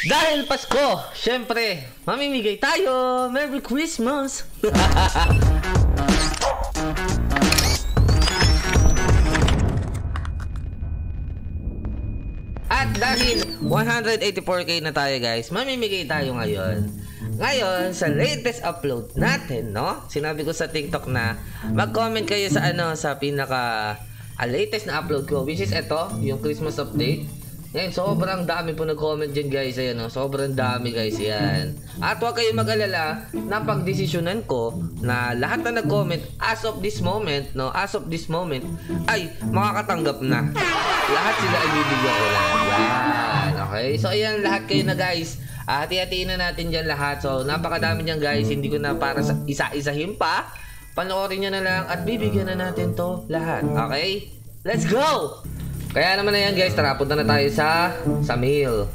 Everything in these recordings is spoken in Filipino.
Dahil Pasko, syempre, mamimigay tayo. Merry Christmas! At dahil 184k na tayo guys, mamimigay tayo ngayon. Ngayon, sa latest upload natin, no? Sinabi ko sa TikTok na mag-comment kayo sa sa pinaka latest na upload ko, which is ito, yung Christmas update. Ngayon, sobrang dami po nag-comment dyan guys. Ayan, no? Sobrang dami guys. Yan. At huwag kayong mag-alala na pagdesisyonan ko na lahat na nag-comment as of this moment, no? As of this moment, ay makakatanggap na. Lahat sila ay bibigyan ko lang. Yan. Okay? So, ayan, lahat kayo na guys. Hati-hatiin na natin dyan lahat. So, napakadami dyan guys. Hindi ko na para sa isa-isahin pa. Panoorin nyo na lang at bibigyan na natin to lahat. Okay? Let's go! Kaya naman na yan guys, tara, punta na tayo sa mail.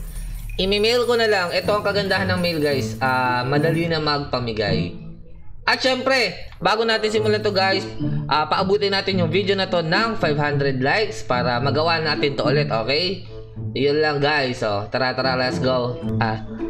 I-mail ko na lang. Ito ang kagandahan ng mail guys. Madali na magpamigay. At syempre, bago natin simulan to guys, paabutin natin yung video na to ng 500 likes para magawa natin to ulit, okay? Yun lang guys. So, tara, let's go.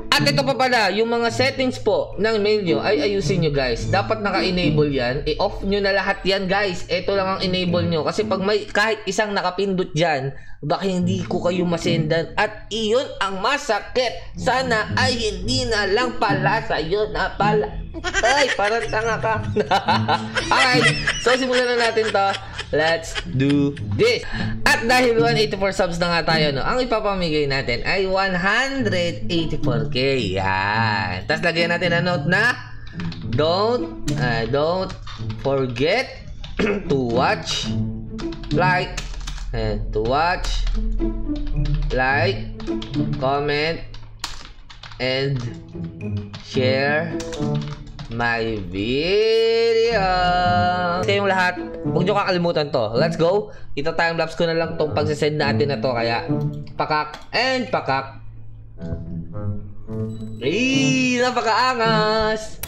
At ito pa pala, yung mga settings po ng mail nyo ay ayusin nyo guys. Dapat naka-enable yan. I-off nyo na lahat yan guys. Ito lang ang enable nyo. Kasi pag may kahit isang nakapindot dyan, baka hindi ko kayo masendan. At iyon ang masakit. Sana ay hindi na lang pala sa'yo na pala. Ay, parang tanga ka. Alright, so simulan na natin to. Let's do this. At dahil 184 subs na nga tayo, no, ang ipapamigay natin ay 184k. Yan. Tapos lagyan natin ang note na don't forget to watch, like, comment, and share my video. Kayong lahat, huwag nyo kakalimutan to. Let's go. Ito timelapse ko na lang itong pagsasend natin na to. Kaya, pakak and pakak. Ay, napakaangas.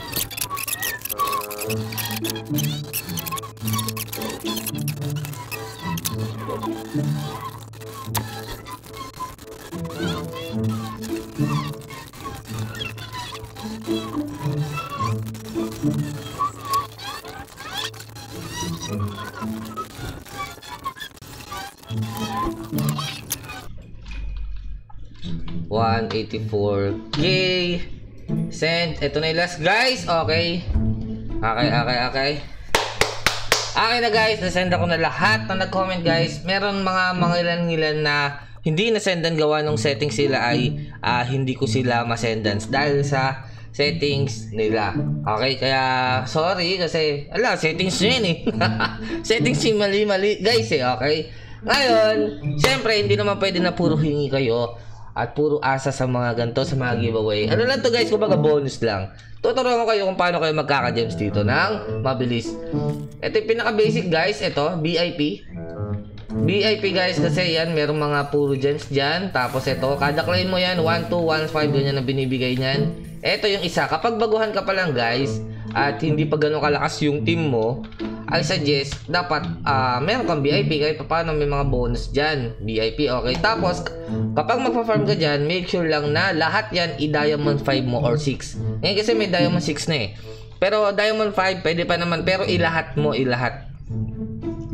$184k. Send. Ito na yung last guys. Okay. Okay na guys. Nasend ako na lahat na nag-comment guys. Meron mga ilan na hindi nasendan gawa ng settings sila ay hindi ko sila masendan dahil sa settings nila. Okay, kaya sorry kasi settings nyo yun eh. Settings yung mali guys eh. Okay. Ngayon, syempre hindi naman pwede na puro hingi kayo at puro asa sa mga ganito, sa mga giveaway. Ano lang to guys, kumbaga bonus lang. Tuturuan ko kayo kung paano kayo magkaka-gems dito ng mabilis. Ito yung pinaka-basic guys. Ito, VIP. VIP guys, kasi yan, merong mga puro gems dyan. Tapos ito, kada claim mo yan, 1, 2, 1, 5, ganyan na binibigay nyan. Ito yung isa, kapag baguhan ka pa lang guys, at hindi pa gano'ng kalakas yung team mo, I suggest, dapat meron kang VIP kahit paano may mga bonus dyan. VIP, okay? Tapos, kapag magpa-farm ka dyan, make sure lang na lahat yan i-Diamond 5 mo or 6. Ngayon kasi may Diamond 6 na eh. Pero Diamond 5, pwede pa naman. Pero ilahat mo, ilahat.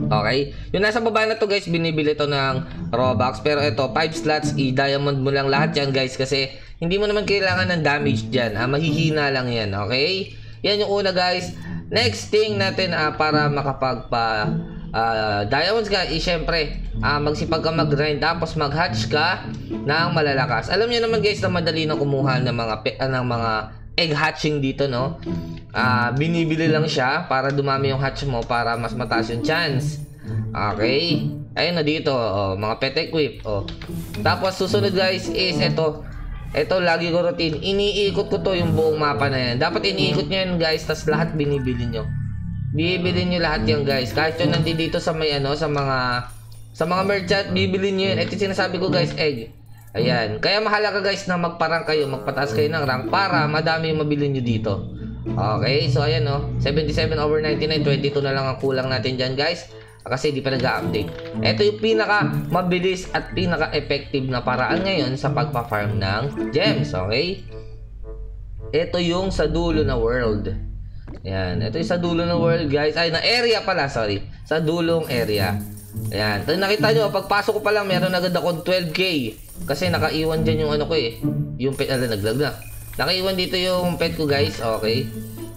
Okay? Yung nasa baba na to guys, binibili to ng Robux. Pero ito, 5 slots, i-Diamond mo lang lahat yan guys. Kasi, hindi mo naman kailangan ng damage dyan. Mahihina lang yan, okay? Yan yung una guys. Next thing natin para makapagpa diamonds ka, syempre magsipag ka mag-grind tapos mag-hatch ka ng malalakas. Alam niyo naman guys na madali na kumuha ng mga egg hatching dito, no? Binibili lang siya para dumami yung hatch mo para mas mataas yung chance. Okay? Ayun na dito, mga pet equip. Tapos susunod guys is ito lagi ko routine. Iniikot ko to yung buong mapa na yan. Dapat iniikot nyo yan guys. Tas lahat binibili nyo. Bibili nyo lahat yan guys. Kahit yun nandito sa may sa mga merchant, bibili nyo yan. Ito sinasabi ko guys, egg. Ayan. Kaya mahalaga guys na magparang kayo, magpataas kayo ng rank para madami yung mabili nyo dito. Okay. So ayan 77/99. 22 na lang ang kulang natin dyan guys. kasi di pa nag-update. Ito yung pinaka mabilis at pinaka effective na paraan ngayon sa pagpa-farm ng gems, okay? Ito yung sa dulo na world. Ayan, ito yung sa dulo ng world, guys. Ay, na area pala, sorry. Sa dulong area. Ayan, ito nakita nyo, pagpasok ko pa lang, meron agad akong 12k. Kasi nakaiwan dyan yung ano ko eh. Yung pet, naglag na. Nakaiwan dito yung pet ko, guys, okay?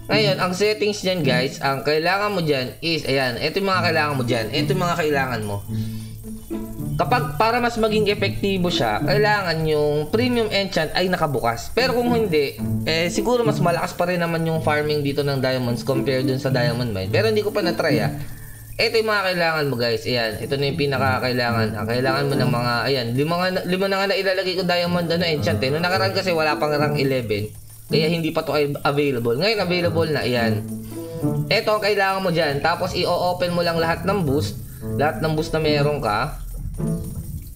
Ngayon, ang settings dyan, guys, ang kailangan mo dyan is, ayan, ito yung mga kailangan mo dyan. Ito yung mga kailangan mo. Kapag, para mas maging epektibo siya, kailangan yung premium enchant ay nakabukas. Pero kung hindi, siguro mas malakas pa rin naman yung farming dito ng diamonds compared dun sa diamond mine. Pero hindi ko pa na-try, Ito yung mga kailangan mo, guys. Ayan, ito na yung pinaka-kailangan. Kailangan mo ng mga, ayan, lima na nga na ilalagay ko diamond enchant eh. Noong nakaraan kasi wala pang rank 11. Kaya hindi pa to available. Ngayon available na, ayan. Ito ang kailangan mo dyan. Tapos i-open mo lang lahat ng boost. Lahat ng boost na meron ka.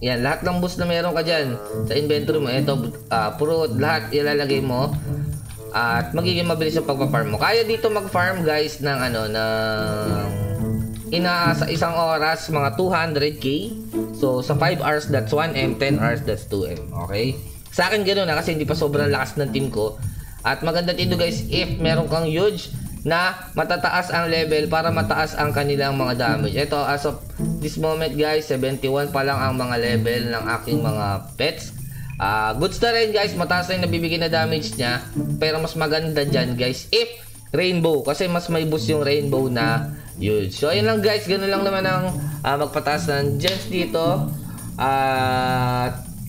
Yan, lahat ng boost na meron ka dyan sa inventory mo. Ito, fruit, lahat ilalagay mo. At magiging mabilis yung pagpa-farm mo. Kaya dito mag-farm, guys, ng ano, sa isang oras, mga 200k. So, sa 5 hours, that's 1M. 10 hours, that's 2M. Okay? Sa akin ganoon kasi hindi pa sobrang lakas ng team ko. At maganda dito, guys, if meron kang huge na matataas ang level para mataas ang kanilang mga damage. Ito, as of this moment, guys, 71 pa lang ang mga level ng aking mga pets. Goods na rin, guys, mataas na yung nabibigay na damage niya. Pero mas maganda dyan, guys, if rainbow. Kasi mas may boost yung rainbow na huge. So, ayun lang, guys. Ganun lang naman ang magpataas ng gems dito.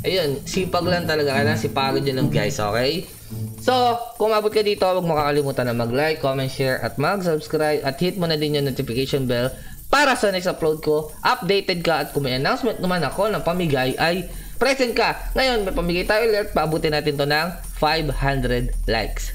Ayun, sipag lang talaga. Kailangan sipagod yun lang, guys, okay? So, kung mabot ka dito, huwag mo kakalimutan na mag-like, comment, share, at mag-subscribe. At hit mo na din yung notification bell para sa next upload ko. Updated ka at kung may announcement naman ako ng pamigay ay present ka. Ngayon, may pamigay tayo ulit. Paabutin natin to ng 500 likes.